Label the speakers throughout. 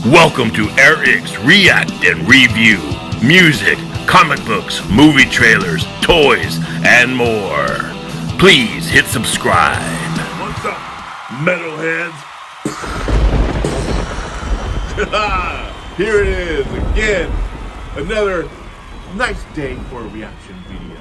Speaker 1: Welcome to Eric's React and Review. Music, comic books, movie trailers, toys, and more. Please hit subscribe.
Speaker 2: What's up, metalheads? Here it is again. Another nice day for a reaction video.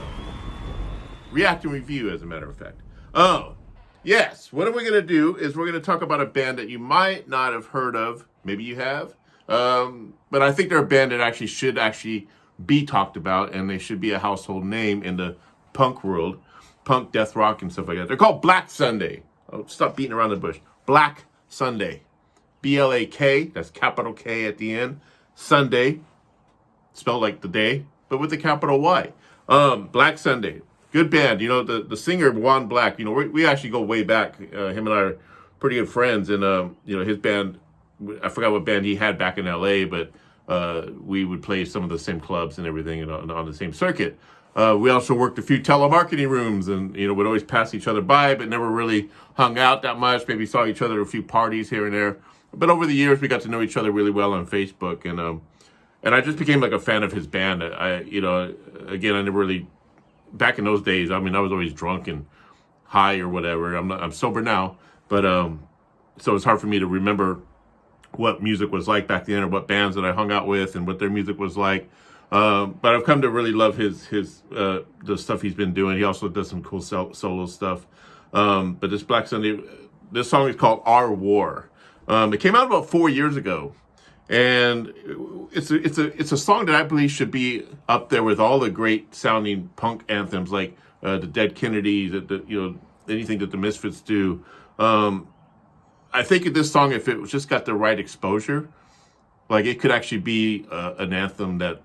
Speaker 2: React and review, as a matter of fact. Oh, yes. What we're going to do is we're going to talk about a band that you might not have heard of. Maybe you have. But I think they're a band that should be talked about, and they should be a household name in the punk world. Punk, death rock, and stuff like that. They're called BlaK SundaY. Oh, stop beating around the bush. BlaK SundaY. B-L-A-K, that's capital K at the end. Sunday, spelled like the day, but with the capital Y. BlaK SundaY. Good band. You know, the singer, Juan Black, you know, we actually go way back. Him and I are pretty good friends, and, you know, his band, I forgot what band he had back in L.A., but we would play some of the same clubs and everything on the same circuit. We also worked a few telemarketing rooms and, you know, would always pass each other by, but never really hung out that much. Maybe saw each other at a few parties here and there. But over the years, we got to know each other really well on Facebook. And I just became like a fan of his band. You know, again, I never really, back in those days, I mean, I was always drunk and high or whatever. I'm sober now. But so it's hard for me to remember what music was like back then or what bands that I hung out with and what their music was like. But I've come to really love the stuff he's been doing. He also does some cool solo stuff. But this BlaK SundaY, this song is called Our War. It came out about 4 years ago, and it's a song that I believe should be up there with all the great sounding punk anthems like the Dead Kennedys, you know, anything that the Misfits do. I think this song, if it just got the right exposure, like it could actually be an anthem that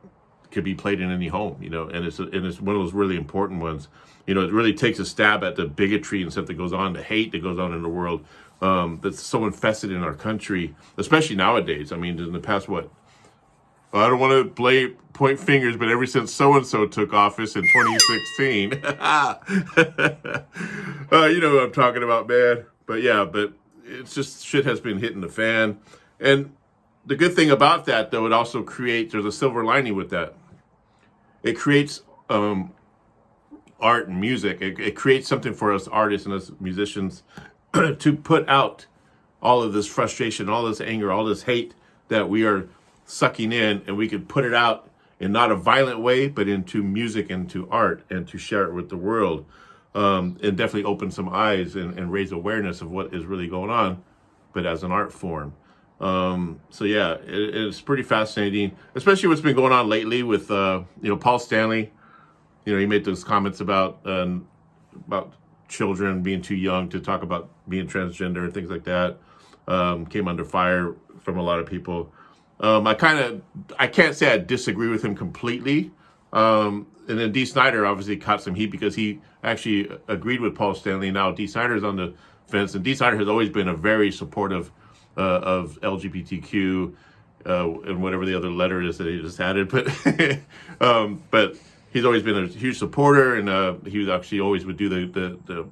Speaker 2: could be played in any home, you know, and it's one of those really important ones. You know, it really takes a stab at the bigotry and stuff that goes on, the hate that goes on in the world, that's so infested in our country, especially nowadays. I mean, in the past, I don't want to point fingers, but ever since so-and-so took office in 2016, you know what I'm talking about, man. But yeah, but it's just shit has been hitting the fan. And the good thing about that, though, it also creates, there's a silver lining with that. It creates art and music. It creates something for us artists and us musicians to put out all of this frustration, all this anger, all this hate that we are sucking in, and we can put it out in not a violent way, but into music and to art and to share it with the world. And definitely open some eyes and raise awareness of what is really going on, but as an art form. So yeah, it's pretty fascinating, especially what's been going on lately with, you know, Paul Stanley. You know, he made those comments about children being too young to talk about being transgender and things like that. Came under fire from a lot of people. I can't say I disagree with him completely. And then Dee Snider obviously caught some heat because he actually agreed with Paul Stanley. Now Dee Snider's on the fence, and Dee Snider has always been a very supportive of LGBTQ and whatever the other letter is that he just added. But he's always been a huge supporter, and he was actually always would do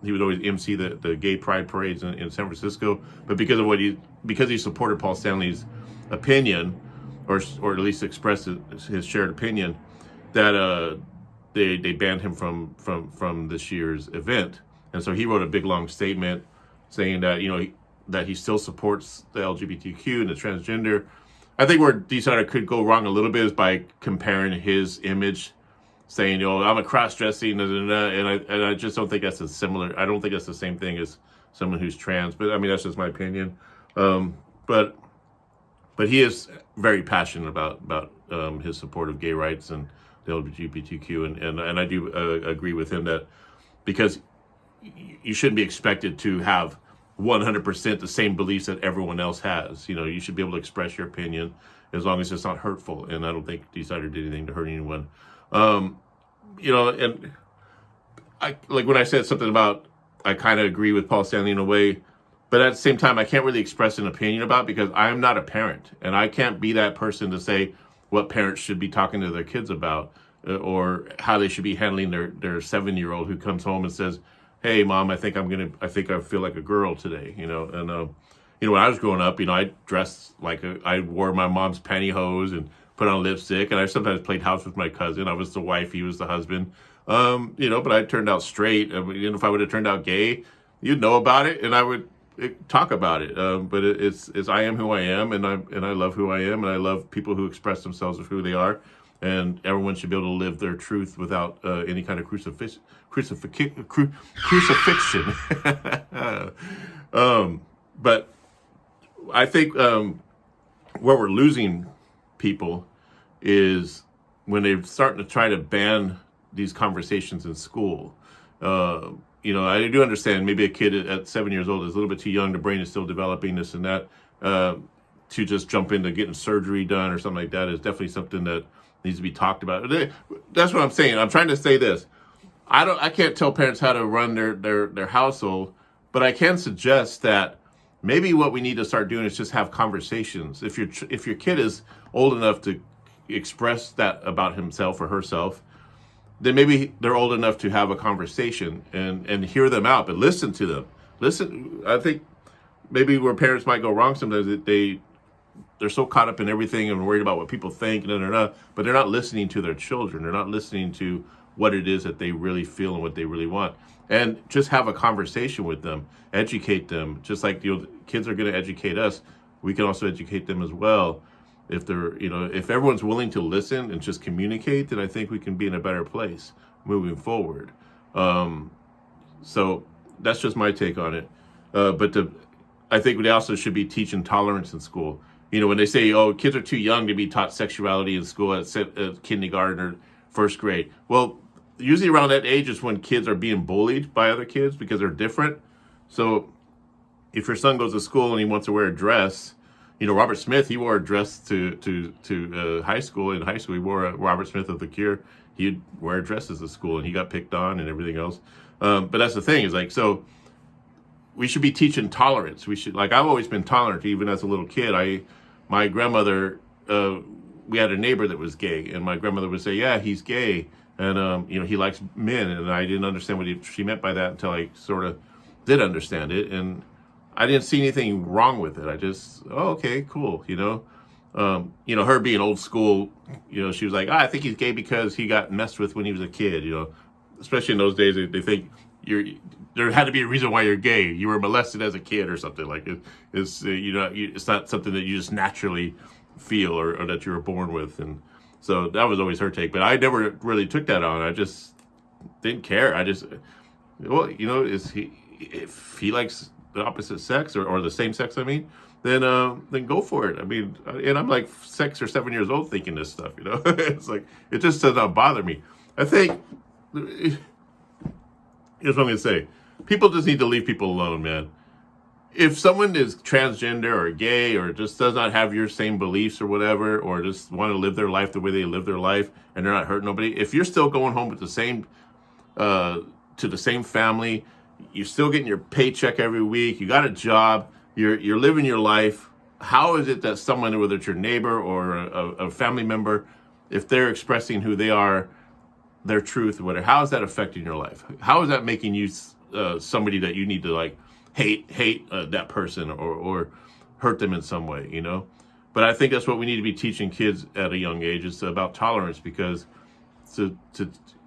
Speaker 2: he would always MC the gay pride parades in San Francisco. But because he supported Paul Stanley's opinion, or at least expressed his shared opinion, that they banned him from this year's event. And so he wrote a big long statement saying that, you know, that he still supports the LGBTQ and the transgender. I think where Dee Snider could go wrong a little bit is by comparing his image, saying, you know, I'm a cross-dressing, and I just don't think that's I don't think that's the same thing as someone who's trans. But I mean, that's just my opinion. But he is very passionate about his support of gay rights and the LGBTQ, and I do agree with him that because you shouldn't be expected to have 100% the same beliefs that everyone else has. You know, you should be able to express your opinion as long as it's not hurtful. And I don't think Dee Snider did anything to hurt anyone. You know, and I like when I said something about I kind of agree with Paul Stanley in a way, but at the same time, I can't really express an opinion about because I'm not a parent, and I can't be that person to say what parents should be talking to their kids about or how they should be handling their 7-year-old who comes home and says, "Hey, Mom, I think I feel like a girl today," you know, when I was growing up, I dressed like I wore my mom's pantyhose and put on lipstick, and I sometimes played house with my cousin. I was the wife, he was the husband. But I turned out straight. I mean, if I would have turned out gay, you'd know about it, and I would talk about it. But it's I am who I am, and I love who I am, and I love people who express themselves of who they are, and everyone should be able to live their truth without any kind of crucifixion. But I think where we're losing people is when they're starting to try to ban these conversations in school. I do understand maybe a kid at 7 years old is a little bit too young, the brain is still developing, this and that, to just jump into getting surgery done or something like that is definitely something that needs to be talked about. That's what I'm saying. I'm trying to say this. I can't tell parents how to run their household, but I can suggest that maybe what we need to start doing is just have conversations. If your kid is old enough to express that about himself or herself, then maybe they're old enough to have a conversation and hear them out, but listen to them. Listen. I think maybe where parents might go wrong sometimes, that they're so caught up in everything and worried about what people think, but they're not listening to their children. They're not listening to what it is that they really feel and what they really want. And just have a conversation with them, educate them, just like kids are going to educate us. We can also educate them as well. If if everyone's willing to listen and just communicate, then I think we can be in a better place moving forward. So that's just my take on it. I think they also should be teaching tolerance in school. When they say, oh, kids are too young to be taught sexuality in school at kindergarten or first grade. Well, usually around that age is when kids are being bullied by other kids because they're different. So if your son goes to school and he wants to wear a dress, Robert Smith, he wore a dress to high school. In high school, he wore a Robert Smith of the Cure. He'd wear dresses to school, and he got picked on and everything else. But that's the thing, is so we should be teaching tolerance. I've always been tolerant, even as a little kid. My grandmother, we had a neighbor that was gay, and my grandmother would say, yeah, he's gay, and he likes men, and I didn't understand what she meant by that until I sort of did understand it, and I didn't see anything wrong with it. I just, okay, cool, her being old school, she was like, I think he's gay because he got messed with when he was a kid, especially in those days, they think there had to be a reason why you're gay. You were molested as a kid or something. Like it's not something that you just naturally feel or that you were born with. And so that was always her take. But I never really took that on. I just didn't care. If he likes the opposite sex or the same sex, then go for it. And I'm like 6 or 7 years old thinking this stuff. It's like it just does not bother me. I think. Here's what I'm going to say. People just need to leave people alone, man. If someone is transgender or gay or just does not have your same beliefs or whatever, or just want to live their life the way they live their life and they're not hurting nobody, if you're still going home with to the same family, you're still getting your paycheck every week, you got a job, you're living your life, how is it that someone, whether it's your neighbor or a family member, if they're expressing who they are, their truth, or whatever, how is that affecting your life? How is that making you somebody that you need to hate that person or hurt them in some way, But I think that's what we need to be teaching kids at a young age, is about tolerance, because and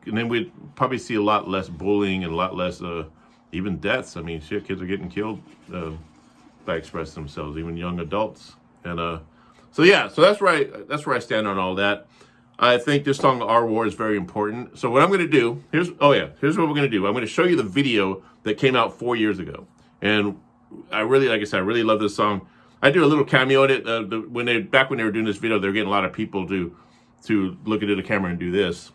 Speaker 2: then we'd probably see a lot less bullying and a lot less even deaths. Kids are getting killed by expressing themselves, even young adults. And so that's where I stand on all that. I think this song, Our War, is very important. So what I'm going to do, here's what we're going to do. I'm going to show you the video that came out 4 years ago. And I really love this song. I do a little cameo in it. When they were doing this video, they were getting a lot of people to look into the camera and do this.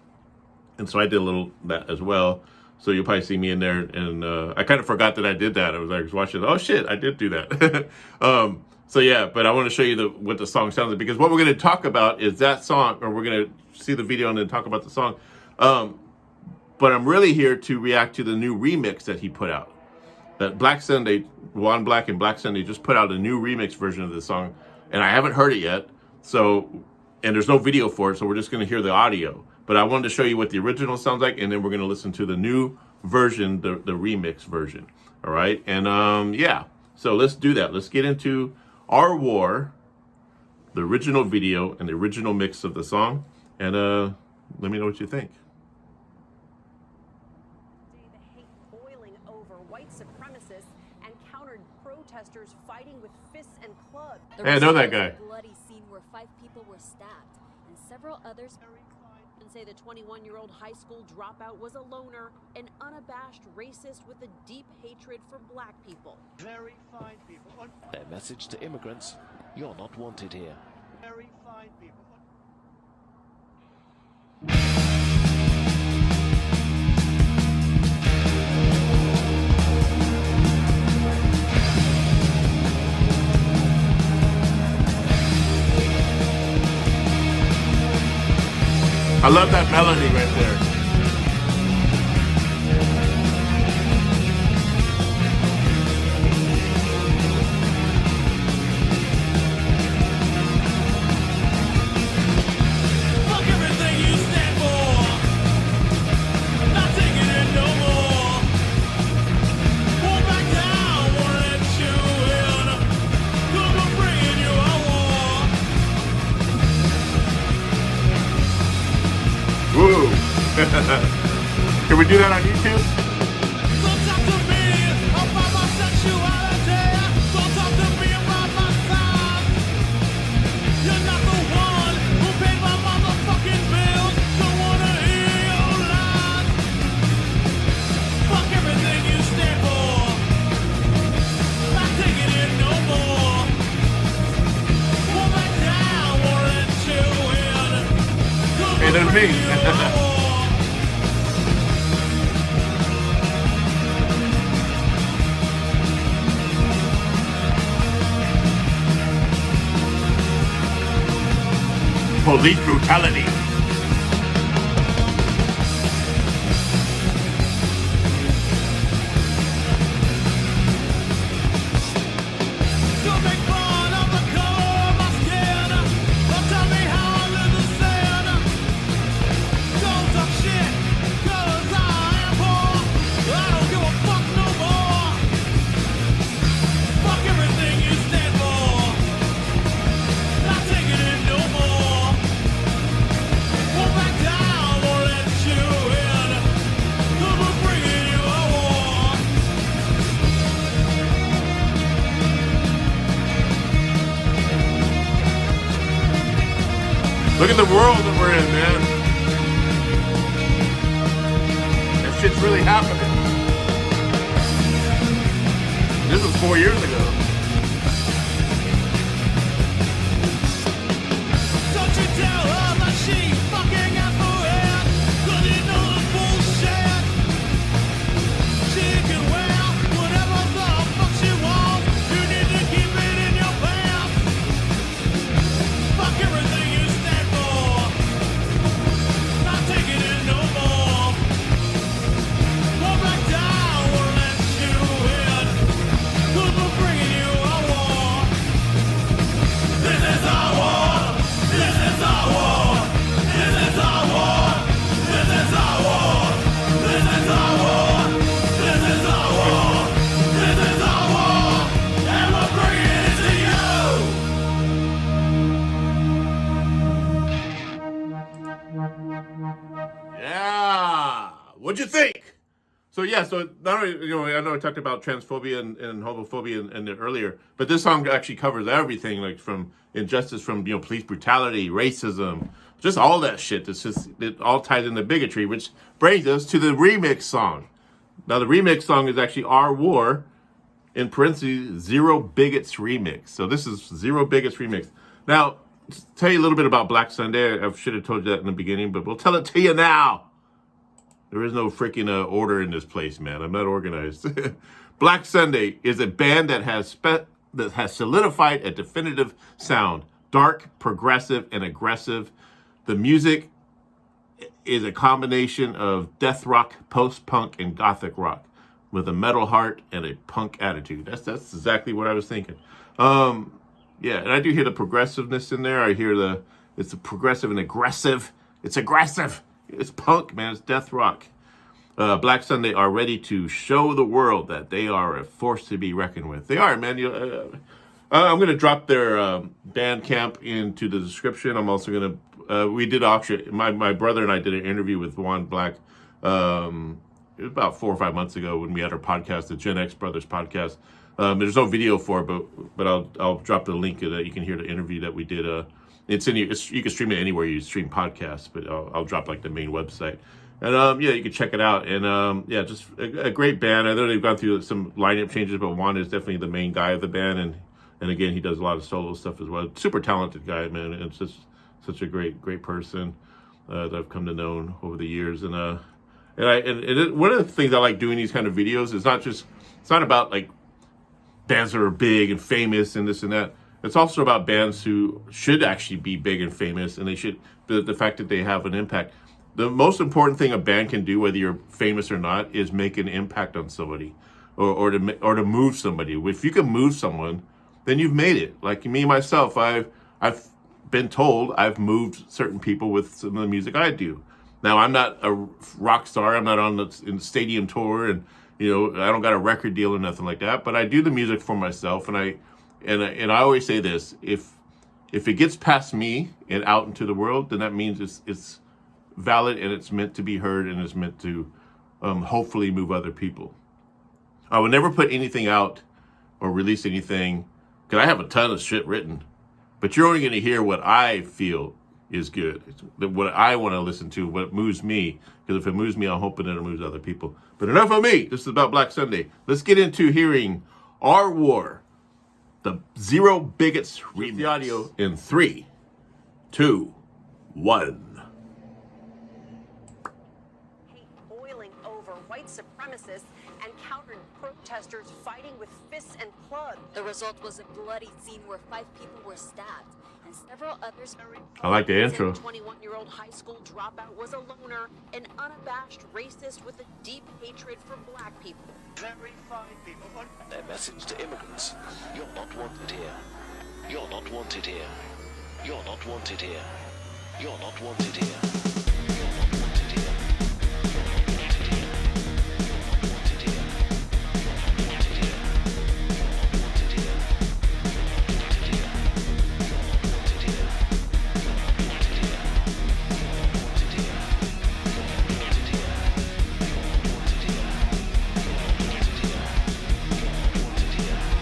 Speaker 2: And so I did a little that as well. So you'll probably see me in there. And I kind of forgot that I did that. I was watching, oh shit, I did do that. But I want to show you what the song sounds like, because what we're going to talk about is that song, or we're going to see the video and then talk about the song. But I'm really here to react to the new remix that he put out. That BlaK SundaY, Juan Black and BlaK SundaY just put out a new remix version of this song, and I haven't heard it yet. And there's no video for it, so we're just going to hear the audio. But I wanted to show you what the original sounds like, and then we're going to listen to the new version, the remix version. All right, and So let's do that. Let's get into Our War, the original video and the original mix of the song, and let me know what you think.
Speaker 3: The hate boiling over white supremacists and countered protesters fighting with fists and clubs.
Speaker 2: Hey, I know that guy.
Speaker 4: Bloody scene where 5 people were stabbed and several others
Speaker 3: And say the 21-year-old high school dropout was a loner, an unabashed racist with a deep hatred for black people.
Speaker 5: Very fine people.
Speaker 6: Their message to immigrants: you're not wanted here.
Speaker 5: Very fine people.
Speaker 2: I love that melody right there.
Speaker 5: Fuck everything you stand for. Not taking it no more. Won't back down, won't let you in. Cause we're bringing you a war.
Speaker 2: Woo! Can we do that on YouTube?
Speaker 5: Don't talk to me about my sexuality. Don't talk to me about my size. You're not the one who paid my motherfucking bills. Don't wanna hear your lies. Fuck everything you stand for. Not taking it no more. Won't back down, won't let you in.
Speaker 2: Hey, that's me. Police brutality.
Speaker 5: Don't make fun of the color of my skin. Don't tell me how I live in sin. Don't talk shit, 'cause I am poor. I don't give a fuck no more. Fuck everything you stand for. Not taking it no more. Won't back down, won't let you in. 'Cause we're bringing you a war.
Speaker 2: Look at the world that we're in, man. That shit's really happening. This was 4 years ago.
Speaker 5: Don't you tell her that she fucking has no head, 'cause you know the bullshit. She can wear whatever the fuck she wants. You need to keep it in your pants. Fuck everything you stand for. Not taking it no more. Won't back down, won't let you in. 'Cause we're bringing you a war. This is our war. This is our war. This is our war. This is our war. This is our war. This is our war. This is our war. And we're bringing it to you.
Speaker 2: Yeah. What'd you think? So yeah, so not only, I know I talked about transphobia and homophobia and earlier, but this song actually covers everything, like from injustice, from police brutality, racism, just all that shit. It all ties into bigotry, which brings us to the remix song. Now the remix song is actually Our War, in parentheses, Zero Bigots remix. So this is Zero Bigots remix. Now, to tell you a little bit about BlaK SundaY. I should have told you that in the beginning, but we'll tell it to you now. There is no freaking order in this place, man. I'm not organized. BlaK SundaY is a band that has solidified a definitive sound. Dark, progressive, and aggressive. The music is a combination of death rock, post-punk, and gothic rock with a metal heart and a punk attitude. That's exactly what I was thinking. Yeah, and I do hear the progressiveness in there. I hear it's a progressive and aggressive. It's aggressive. It's punk, man. It's death rock. BlaK SundaY are ready to show the world that they are a force to be reckoned with. They are, man. I'm going to drop their Bandcamp into the description. I'm also going to, we did auction, my brother and I did an interview with Juan BlaK it was about 4 or 5 months ago when we had our podcast, the Gen X Brothers podcast. There's no video for it, but I'll drop the link that you can hear the interview that we did. You can stream it anywhere you stream podcasts, but I'll drop like the main website. And you can check it out. And just a great band. I know they've gone through some lineup changes, but Juan is definitely the main guy of the band, and again, he does a lot of solo stuff as well. Super talented guy, man, and it's just such a great person that I've come to know over the years. And one of the things I like doing these kind of videos is it's not about like bands that are big and famous and this and that. It's also about bands who should actually be big and famous, and they should, the fact that they have an impact. The most important thing a band can do, whether you're famous or not, is make an impact on somebody, or to move somebody. If you can move someone, then you've made it. Like me myself, I've been told I've moved certain people with some of the music I do. Now, I'm not a rock star. I'm not in the stadium tour, and I don't got a record deal or nothing like that. But I do the music for myself, and I always say this: if it gets past me and out into the world, then that means it's valid and it's meant to be heard and it's meant to hopefully move other people. I would never put anything out or release anything because I have a ton of shit written, but you're only going to hear what I feel is good. It's what I want to listen to, what moves me, because if it moves me, I'm hoping that it moves other people. But enough of me. This is about BlaK SundaY. Let's get into hearing Our War, the Zero Bigots remix. The audio in 3, 2, 1.
Speaker 3: Boiling over white supremacists and countered protesters fighting with fists and clubs.
Speaker 4: The result was a bloody scene where 5 people were stabbed and several others.
Speaker 2: I like the intro.
Speaker 3: A 21-year-old high school dropout was a loner, an unabashed racist with a deep hatred for black people.
Speaker 5: Very fine people.
Speaker 6: Their message to immigrants: you're not wanted here. You're not wanted here. You're not wanted here. You're not wanted here. You're not wanted here.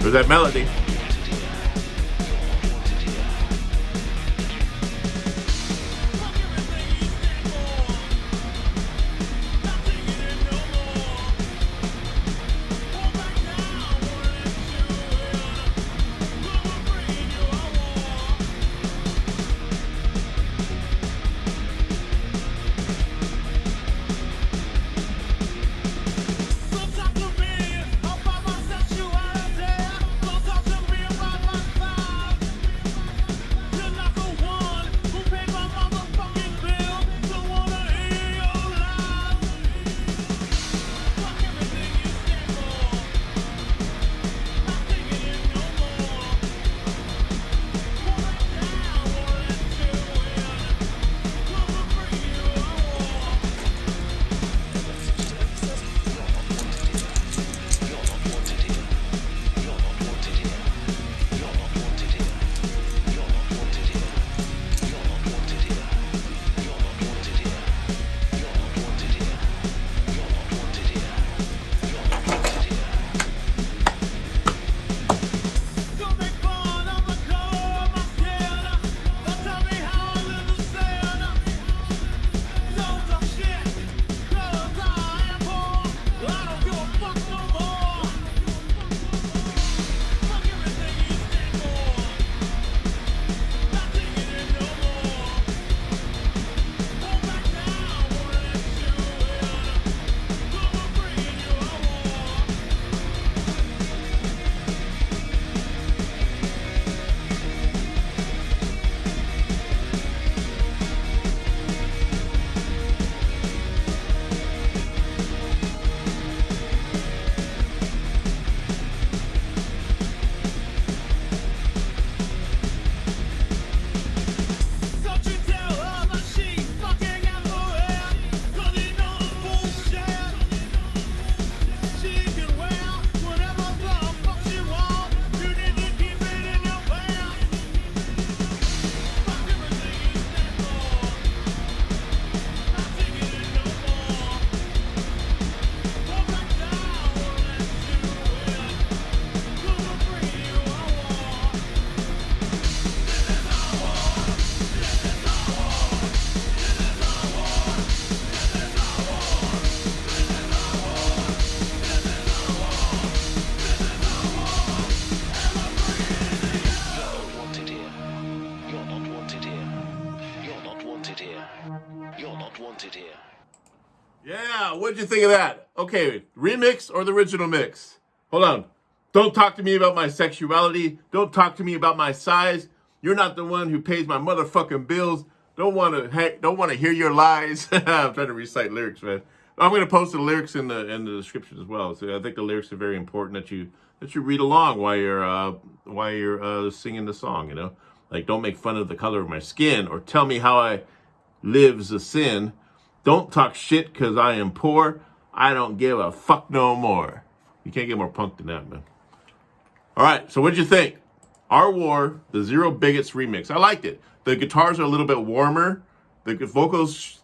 Speaker 2: There's that melody.
Speaker 5: Don't talk to me about my sexuality. Don't talk to
Speaker 6: wanted here. You're not wanted here.
Speaker 2: Yeah, what'd you think of that? Okay, remix or the original mix? Hold on. Don't talk to me about my sexuality. Don't talk to me about my size. You're not the one who pays my motherfucking bills. Don't want to hear your lies. I'm trying to recite lyrics, man. I'm going to post the lyrics in the description as well. So I think the lyrics are very important that you read along while you're singing the song. You know, like don't make fun of the color of my skin or tell me how I live's a sin. Don't talk shit because I am poor. I don't give a fuck no more. You can't get more punk than that, man. All right, so what'd you think? Our War, the Zero Bigots remix. I liked it. The guitars are a little bit warmer. The vocals,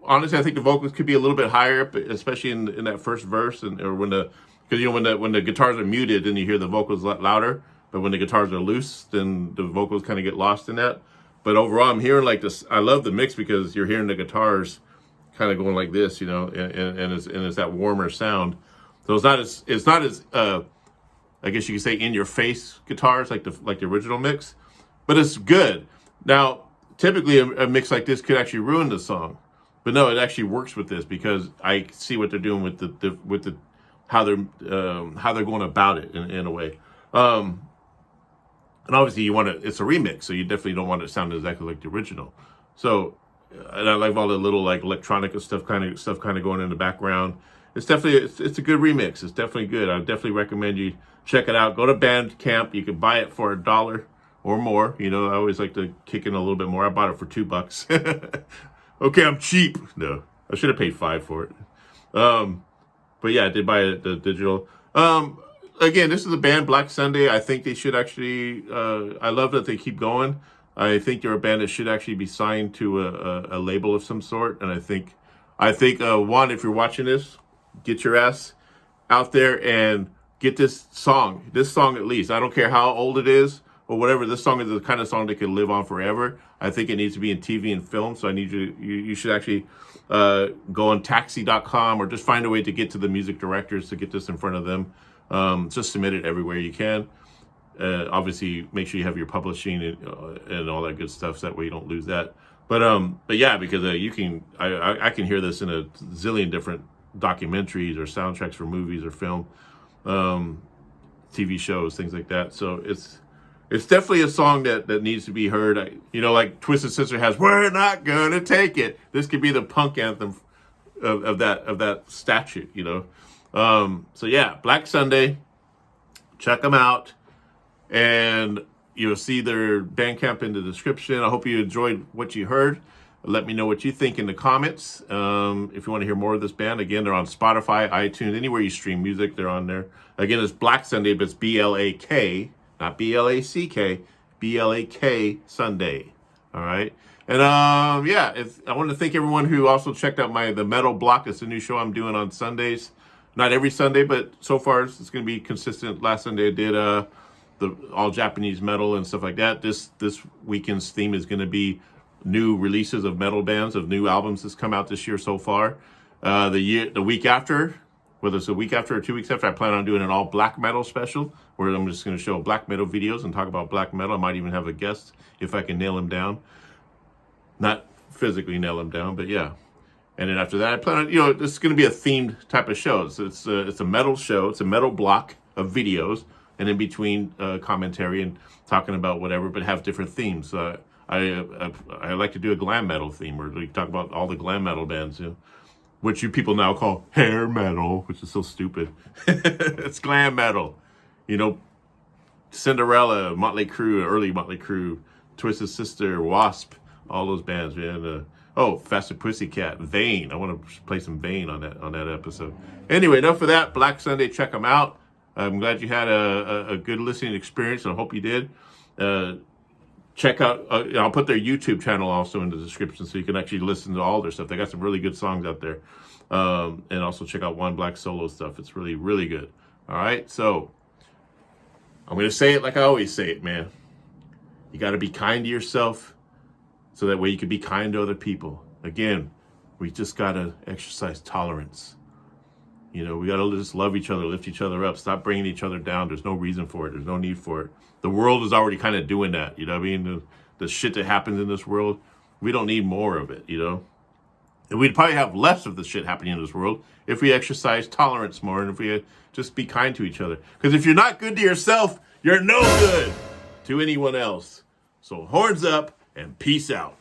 Speaker 2: honestly, I think the vocals could be a little bit higher, especially in that first verse, or when the guitars are muted, then you hear the vocals a lot louder. But when the guitars are loose, then the vocals kind of get lost in that. But overall, I'm hearing like this. I love the mix because you're hearing the guitars kind of going like this, you know, and it's that warmer sound. So it's not as I guess you could say in your face guitars like the original mix, but it's good. Now, typically a mix like this could actually ruin the song, but no, it actually works with this because I see what they're doing with the how they're going about it in a way. And obviously it's a remix, so you definitely don't want it to sound exactly like the original. So, and I like all the little like electronic stuff kind of going in the background. It's definitely, it's a good remix. It's definitely good. I definitely recommend you check it out. Go to Bandcamp. You can buy it for $1 or more. You know, I always like to kick in a little bit more. I bought it for $2. Okay, I'm cheap. No, I should have paid $5 for it. But yeah, I did buy it, the digital. Again, this is the band BlaK SundaY. I think they should actually, I love that they keep going. I think they're a band that should actually be signed to a label of some sort. And I think Juan, if you're watching this, get your ass out there and get this song at least. I don't care how old it is or whatever. This song is the kind of song that can live on forever. I think it needs to be in TV and film. So I need you should actually go on taxi.com or just find a way to get to the music directors to get this in front of them. Just submit it everywhere you can. Obviously, make sure you have your publishing and all that good stuff, so that way you don't lose that. But yeah, because I can hear this in a zillion different documentaries or soundtracks for movies or film, TV shows, things like that. So it's definitely a song that needs to be heard. Like Twisted Sister has "We're Not Gonna Take It." This could be the punk anthem of that statute. So yeah, BlaK SundaY. Check them out. And you'll see their Bandcamp in the description. I hope you enjoyed what you heard. Let me know what you think in the comments. If you want to hear more of this band, again, they're on Spotify, iTunes, anywhere you stream music, they're on there. Again, it's BlaK SundaY, but it's BLAK, not BLACK, BLAK SundaY. All right. And yeah, I want to thank everyone who also checked out the Metal Block. It's a new show I'm doing on Sundays. Not every Sunday, but so far it's going to be consistent. Last Sunday I did the all Japanese metal and stuff like that. This weekend's theme is going to be new releases of metal bands, of new albums that's come out this year so far. The week after, whether it's a week after or 2 weeks after, I plan on doing an all black metal special where I'm just going to show black metal videos and talk about black metal. I might even have a guest if I can nail him down. Not physically nail him down, but yeah. And then after that, I plan on, this is going to be a themed type of show. So it's a metal show. It's a metal block of videos. And in between commentary and talking about whatever, but have different themes. I like to do a glam metal theme where we talk about all the glam metal bands, which you people now call hair metal, which is so stupid. It's glam metal. Cinderella, Motley Crue, early Motley Crue, Twisted Sister, Wasp, all those bands, man. Faster Pussycat, Vane. I want to play some Vane on that episode. Anyway, enough of that. BlaK SundaY, check them out. I'm glad you had a good listening experience. I hope you did. Check out, I'll put their YouTube channel also in the description so you can actually listen to all their stuff. They got some really good songs out there. And also check out Juan BlaK solo stuff. It's really, really good. All right, so I'm going to say it like I always say it, man. You got to be kind to yourself so that way you can be kind to other people. Again, we just got to exercise tolerance. We got to just love each other, lift each other up, stop bringing each other down. There's no reason for it. There's no need for it. The world is already kind of doing that. You know what I mean? The shit that happens in this world, We don't need more of it, you know? And we'd probably have less of the shit happening in this world if we exercise tolerance more and if we just be kind to each other. Because if you're not good to yourself, you're no good to anyone else. So horns up and peace out.